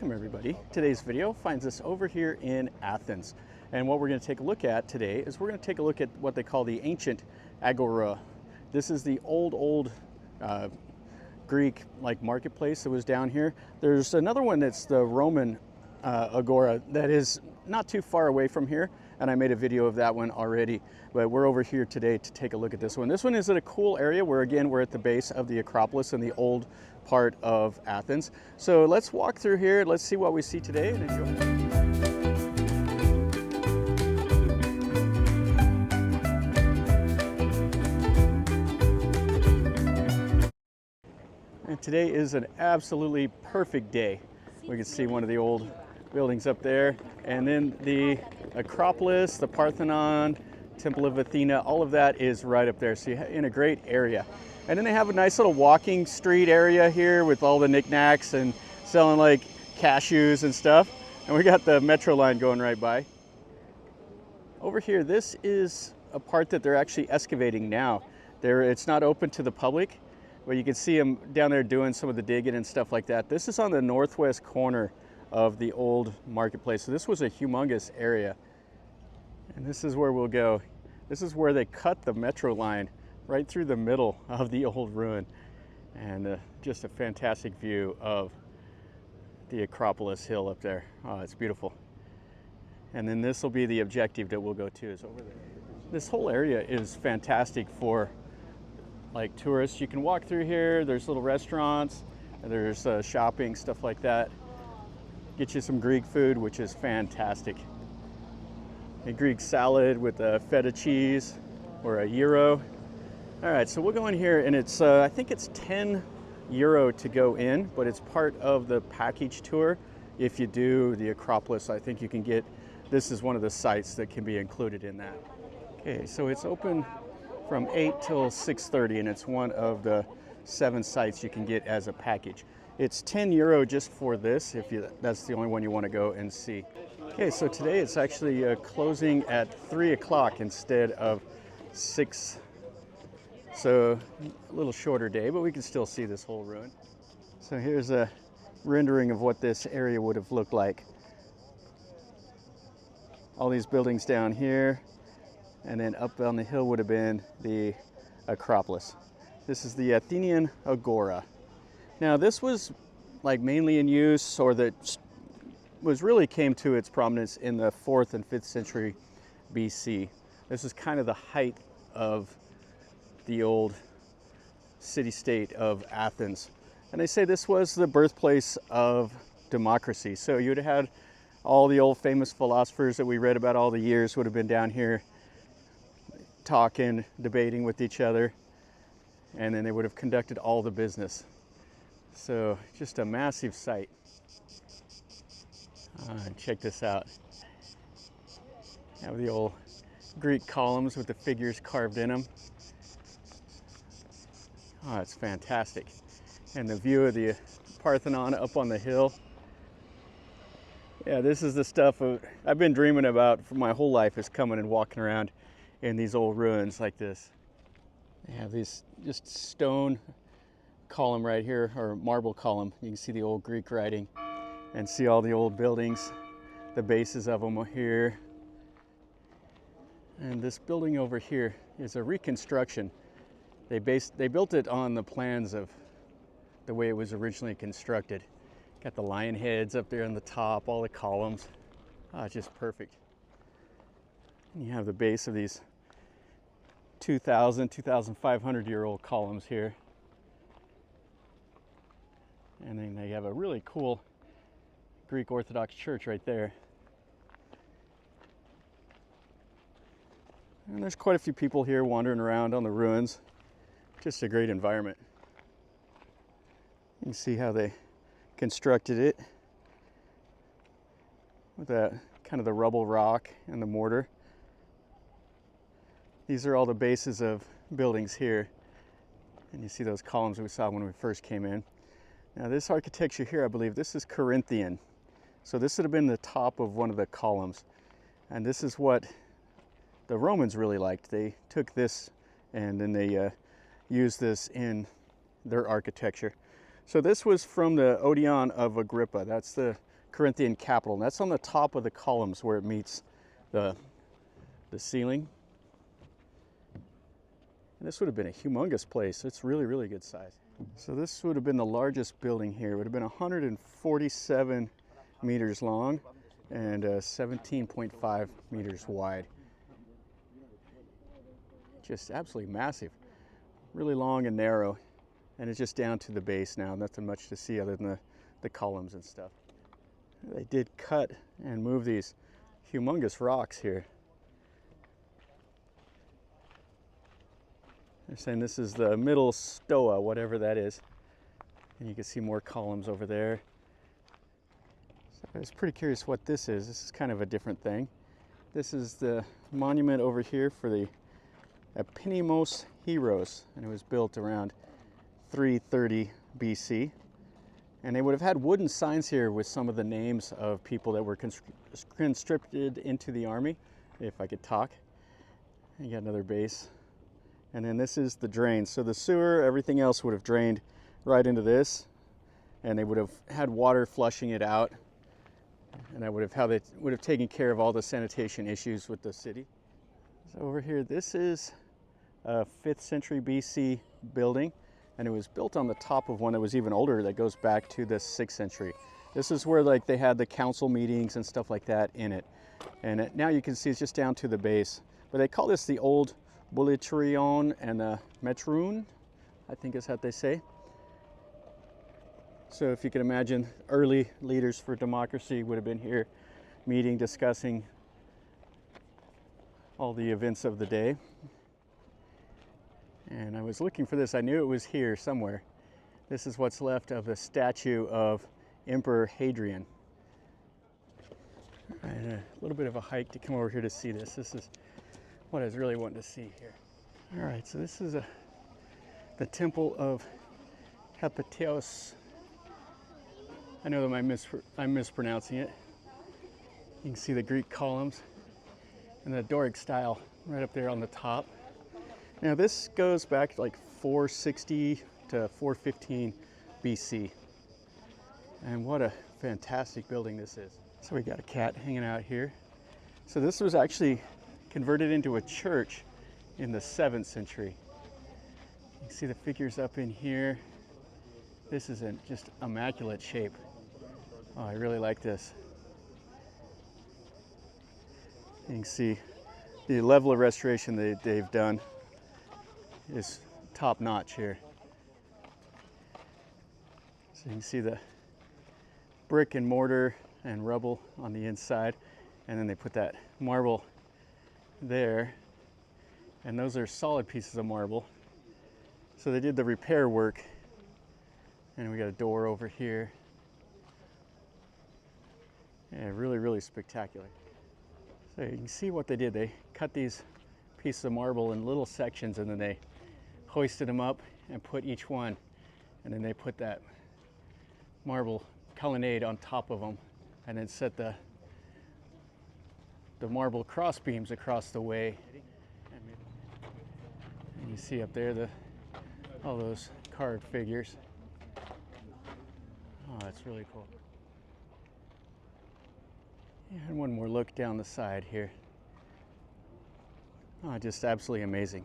Welcome everybody. Today's video finds us over here in Athens. And what we're going to take a look at today is we're going to take a look at what they call the Ancient Agora. This is the old Greek marketplace that was down here. There's another one that's the Roman Agora that is not too far away from here, and I made a video of that one already, but we're over here today to take a look at this one. This one is at a cool area where, again, we're at the base of the Acropolis in the old part of Athens. So let's walk through here, let's see what we see today and enjoy. And today is an absolutely perfect day. We can see one of the old buildings up there, and then the Acropolis, the Parthenon, Temple of Athena, all of that is right up there. So you're in a great area. And then they have a nice little walking street area here with all the knickknacks and selling like cashews and stuff. And we got the metro line going right by. Over here, this is a part that they're actually excavating now. It's not open to the public, but you can see them down there doing some of the digging and stuff like that. This is on the northwest corner of the old marketplace. So this was a humongous area. And this is where we'll go. This is where they cut the metro line right through the middle of the old ruin. And just a fantastic view of the Acropolis hill up there. Oh, it's beautiful. And then this will be the objective that we'll go to, is over there. This whole area is fantastic for like tourists. You can walk through here, there's little restaurants, there's shopping, stuff like that. Get you some Greek food, which is fantastic. A Greek salad with a feta cheese or a gyro. All right, so we'll go in here, and it's I think it's 10 euro to go in, but it's part of the package tour. If you do the Acropolis, I think you can get, this is one of the sites that can be included in that. Okay, so it's open from 8 till 6:30, and it's one of the 7 sites you can get as a package. It's 10 euro just for this, if that's the only one you want to go and see. Okay, so today it's actually closing at 3 o'clock instead of 6. So a little shorter day, but we can still see this whole ruin. So here's a rendering of what this area would have looked like. All these buildings down here, and then up on the hill would have been the Acropolis. This is the Athenian Agora. Now this was like mainly in use, or that was really came to its prominence in the 4th and 5th century BC. This is kind of the height of the old city-state of Athens. And they say this was the birthplace of democracy. So you'd have had all the old famous philosophers that we read about all the years would have been down here talking, debating with each other, and then they would have conducted all the business. So just a massive site. Check this out. Have the old Greek columns with the figures carved in them. Oh, it's fantastic. And the view of the Parthenon up on the hill. Yeah, this is the stuff I've been dreaming about for my whole life, is coming and walking around in these old ruins like this. They have these just stone column right here, or marble column. You can see the old Greek writing and see all the old buildings, the bases of them are here. And this building over here is a reconstruction. They built it on the plans of the way it was originally constructed. Got the lion heads up there on the top, all the columns. Oh, it's just perfect. And you have the base of these 2,500 year old columns here. And then they have a really cool Greek Orthodox church right there. And there's quite a few people here wandering around on the ruins. Just a great environment. You can see how they constructed it with that kind of the rubble rock and the mortar. These are all the bases of buildings here. And you see those columns we saw when we first came in. Now this architecture here, I believe this is Corinthian. So this would have been the top of one of the columns. And this is what the Romans really liked. They took this and then they used this in their architecture. So this was from the Odeon of Agrippa. That's the Corinthian capital. And that's on the top of the columns where it meets the ceiling. And this would have been a humongous place. It's really, really good size. So this would have been the largest building here. It would have been 147 meters long and 17.5 meters wide. Just absolutely massive. Really long and narrow. And it's just down to the base now. Nothing much to see other than the columns and stuff. They did cut and move these humongous rocks here. They're saying this is the middle Stoa, whatever that is. And you can see more columns over there. So I was pretty curious what this is. This is kind of a different thing. This is the monument over here for the Eponymous heroes, and it was built around 330 BC. And they would have had wooden signs here with some of the names of people that were conscripted into the army, if I could talk. You got another base. And then this is the drain. So the sewer, everything else would have drained right into this, and they would have had water flushing it out. And that would have how they would have taken care of all the sanitation issues with the city. So over here, this is a 5th century BC building, and it was built on the top of one that was even older that goes back to the 6th century. This is where like they had the council meetings and stuff like that in it. And now you can see it's just down to the base. But they call this the old Bouleuterion and the Metroon, I think is how they say. So if you can imagine, early leaders for democracy would have been here meeting, discussing all the events of the day. And I was looking for this. I knew it was here somewhere. This is what's left of the statue of Emperor Hadrian. And a little bit of a hike to come over here to see this. This is what I was really wanting to see here. All right, so this is the Temple of Hephaestus. I know that I'm mispronouncing it. You can see the Greek columns and the Doric style right up there on the top. Now this goes back to like 460 to 415 BC. And what a fantastic building this is. So we got a cat hanging out here. So this was actually converted into a church in the 7th century. You can see the figures up in here. This is in just immaculate shape. Oh, I really like this. You can see the level of restoration that they've done is top notch here. So you can see the brick and mortar and rubble on the inside, and then they put that marble there, and those are solid pieces of marble. So they did the repair work, and we got a door over here. Yeah, really, really spectacular. So you can see what they did. They cut these pieces of marble in little sections, and then they hoisted them up and put each one, and then they put that marble colonnade on top of them, and then set the marble cross beams across the way. And you see up there all those carved figures. Oh, that's really cool. Yeah, and one more look down the side here. Oh, just absolutely amazing.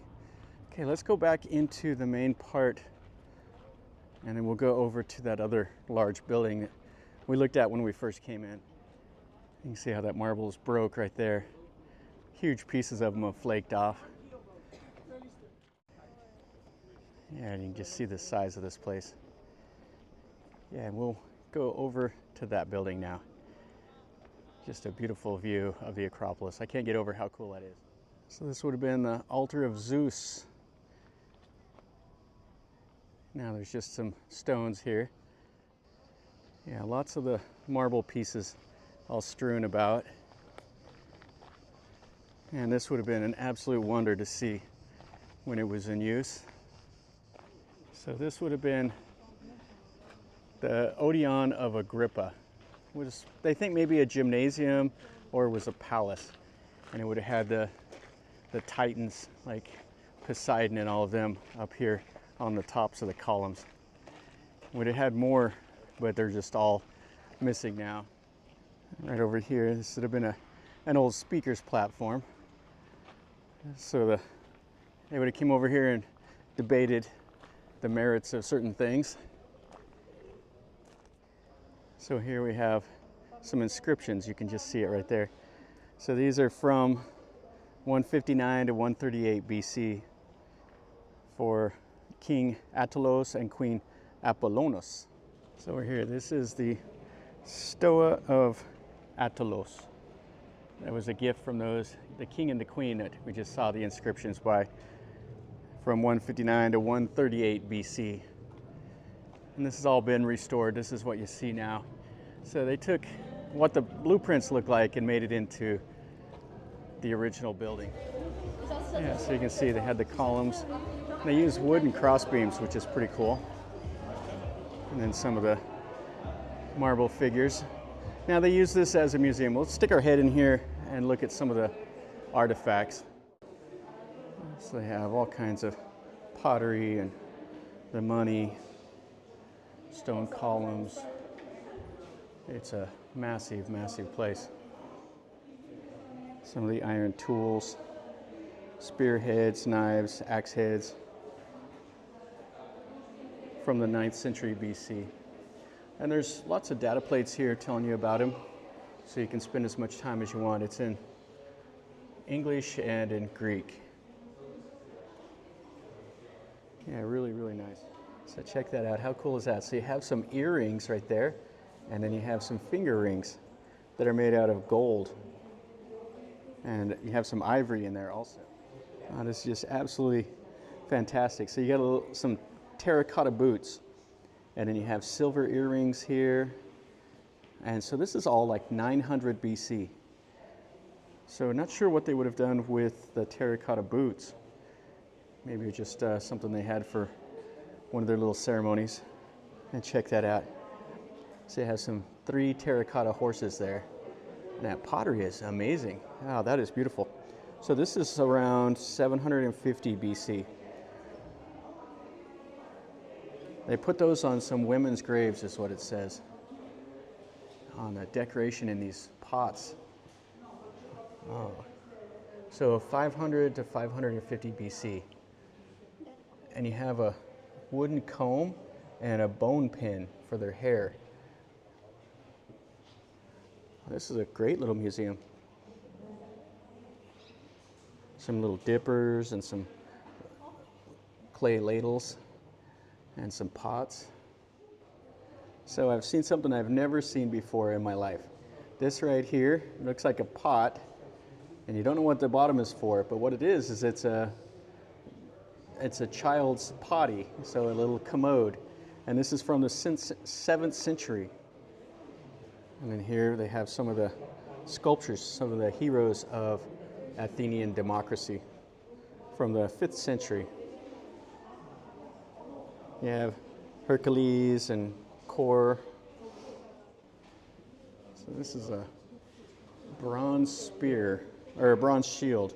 Okay, let's go back into the main part, and then we'll go over to that other large building that we looked at when we first came in. You can see how that marble is broke right there. Huge pieces of them have flaked off. Yeah, and you can just see the size of this place. Yeah, and we'll go over to that building now. Just a beautiful view of the Acropolis. I can't get over how cool that is. So this would have been the altar of Zeus. Now there's just some stones here. Yeah, lots of the marble pieces all strewn about. And this would have been an absolute wonder to see when it was in use. So this would have been the Odeon of Agrippa. They think maybe a gymnasium or it was a palace. And it would have had the titans like Poseidon and all of them up here on the tops of the columns. Would have had more, but they're just all missing now. Right over here, this would have been an old speaker's platform. So they would have came over here and debated the merits of certain things. So here we have some inscriptions. You can just see it right there. So these are from 159 to 138 BC for King Attalos and Queen Apollonis. So we're here. This is the Stoa of Attalos. That was a gift from the king and the queen that we just saw the inscriptions by, from 159 to 138 BC. And this has all been restored. This is what you see now. So they took what the blueprints look like and made it into the original building. Yeah, so you can see they had the columns. They used wood and cross beams, which is pretty cool. And then some of the marble figures. Now they use this as a museum. We'll stick our head in here and look at some of the artifacts. So they have all kinds of pottery and the money, stone columns. It's a massive, massive place. Some of the iron tools, spearheads, knives, axe heads from the 9th century BC. And there's lots of data plates here telling you about him, so you can spend as much time as you want. It's in English and in Greek. Yeah, really, really nice. So check that out. How cool is that? So you have some earrings right there, and then you have some finger rings that are made out of gold. And you have some ivory in there also. This is just absolutely fantastic. So you got some terracotta boots, and then you have silver earrings here. And so this is all like 900 BC. So not sure what they would have done with the terracotta boots. Maybe just something they had for one of their little ceremonies. And check that out. So you have some 3 terracotta horses there. And that pottery is amazing. Wow, that is beautiful. So this is around 750 BC. They put those on some women's graves, is what it says, on the decoration in these pots. Oh. So 500 to 550 BC. And you have a wooden comb and a bone pin for their hair. This is a great little museum. Some little dippers and some clay ladles and some pots. So I've seen something I've never seen before in my life. This right here looks like a pot, and you don't know what the bottom is for, but what it is it's a child's potty, so a little commode. And this is from the 7th century. And then here they have some of the sculptures, some of the heroes of Athenian democracy from the 5th century. You have Hercules and Kor. So this is a bronze spear, or a bronze shield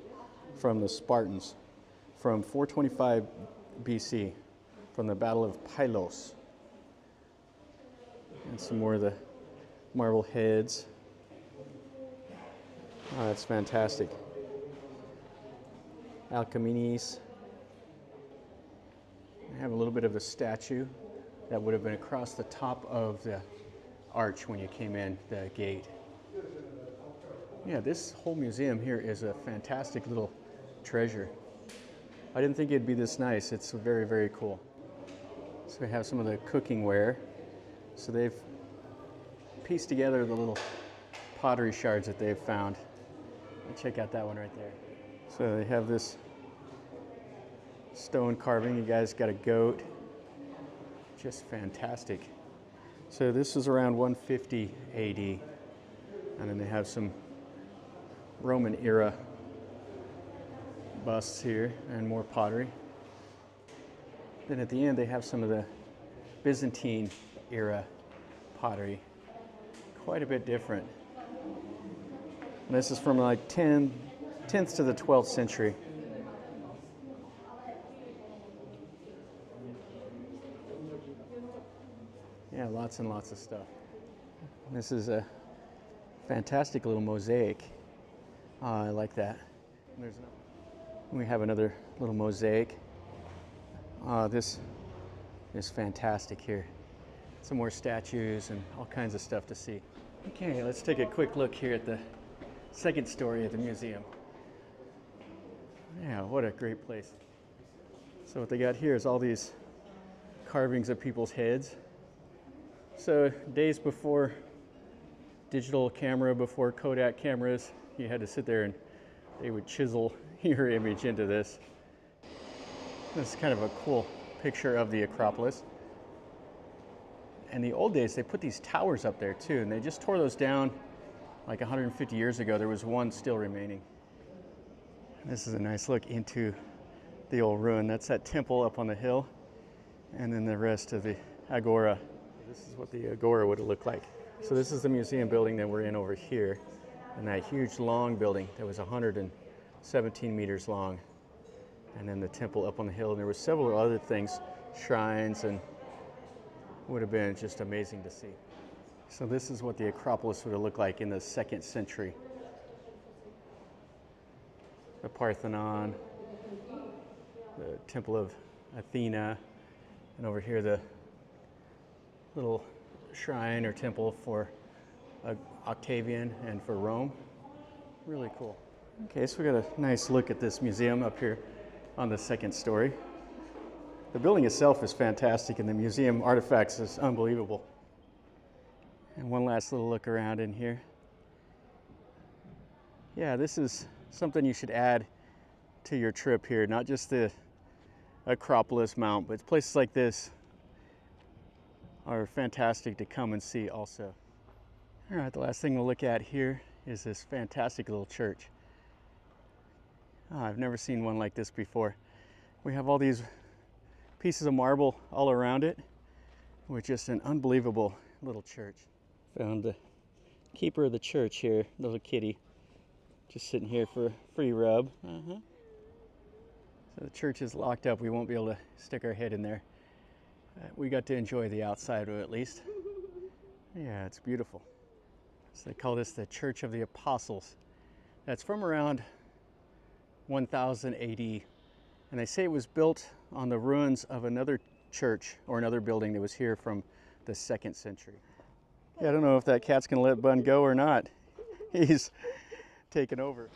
from the Spartans from 425 BC, from the Battle of Pylos. And some more of the marble heads. Oh, that's fantastic. Alcamenes. I have a little bit of a statue that would have been across the top of the arch when you came in the gate. Yeah, this whole museum here is a fantastic little treasure. I didn't think it'd be this nice. It's very, very cool. So we have some of the cooking ware. So they've pieced together the little pottery shards that they've found. And check out that one right there. So they have this stone carving. You guys got a goat. Just fantastic. So this is around 150 AD. And then they have some Roman era busts here and more pottery. Then at the end they have some of the Byzantine era pottery. Quite a bit different. And this is from like 10th to the 12th century. Yeah, lots and lots of stuff. This is Fantastic little mosaic. I like that. We have another little mosaic. This is fantastic here. Some more statues and all kinds of stuff to see. Okay, let's take a quick look here at the second story of the museum. Yeah, what a great place. So what they got here is all these carvings of people's heads. So days before digital camera, before Kodak cameras, you had to sit there and they would chisel your image into this. This is kind of a cool picture of the Acropolis. In the old days, they put these towers up there too, and they just tore those down like 150 years ago. There was one still remaining. This is a nice look into the old ruin. That's that temple up on the hill, and then the rest of the Agora. This is what the Agora would have looked like. So this is the museum building that we're in over here, and that huge long building that was 117 meters long. And then the temple up on the hill, and there were several other things, shrines, and would have been just amazing to see. So this is what the Acropolis would have looked like in the 2nd century. The Parthenon, the Temple of Athena, and over here the little shrine or temple for Octavian and for Rome. Really cool. Okay, so we got a nice look at this museum up here on the 2nd story. The building itself is fantastic, and the museum artifacts is unbelievable. And one last little look around in here. Yeah, this is something you should add to your trip here, not just the Acropolis Mount, but places like this are fantastic to come and see also. All right, the last thing we'll look at here is this fantastic little church. I've never seen one like this before. We have all these pieces of marble all around it, with just an unbelievable little church. Found the keeper of the church here, little kitty, just sitting here for a free rub. So the church is locked up. We won't be able to stick our head in there. We got to enjoy the outside at least. Yeah, it's beautiful. So they call this the Church of the Apostles. That's from around 1000 AD. And they say it was built on the ruins of another church or another building that was here from the 2nd century. Yeah, I don't know if that cat's gonna let Bun go or not. He's taken over.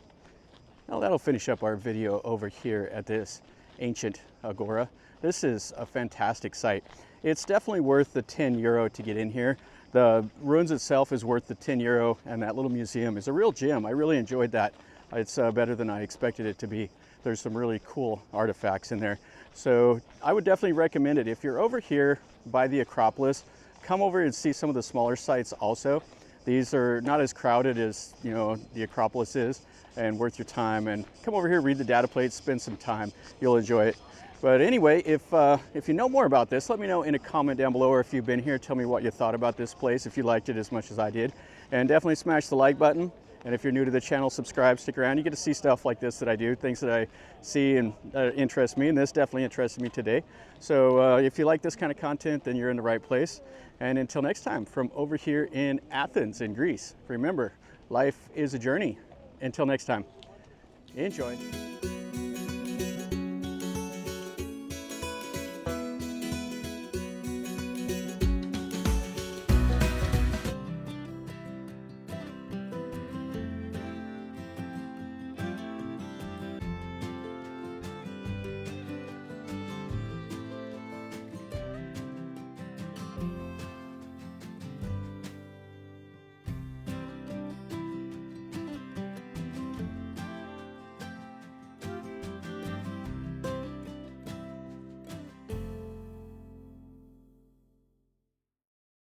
Now that'll finish up our video over here at this ancient agora. This is a fantastic site. It's definitely worth the €10 to get in here. The ruins itself is worth the €10, and that little museum is a real gem. I really enjoyed that. It's better than I expected it to be. There's some really cool artifacts in there. So I would definitely recommend it. If you're over here by the Acropolis, come over and see some of the smaller sites also. These are not as crowded as, you know, the Acropolis is, and worth your time. And come over here, read the data plates, spend some time. You'll enjoy it. But anyway, if you know more about this, let me know in a comment down below, or if you've been here, tell me what you thought about this place, if you liked it as much as I did. And definitely smash the like button. And if you're new to the channel, subscribe, stick around. You get to see stuff like this that I do, things that I see and interest me, and this definitely interested me today. So if you like this kind of content, then you're in the right place. And until next time, from over here in Athens in Greece, remember, life is a journey. Until next time, enjoy.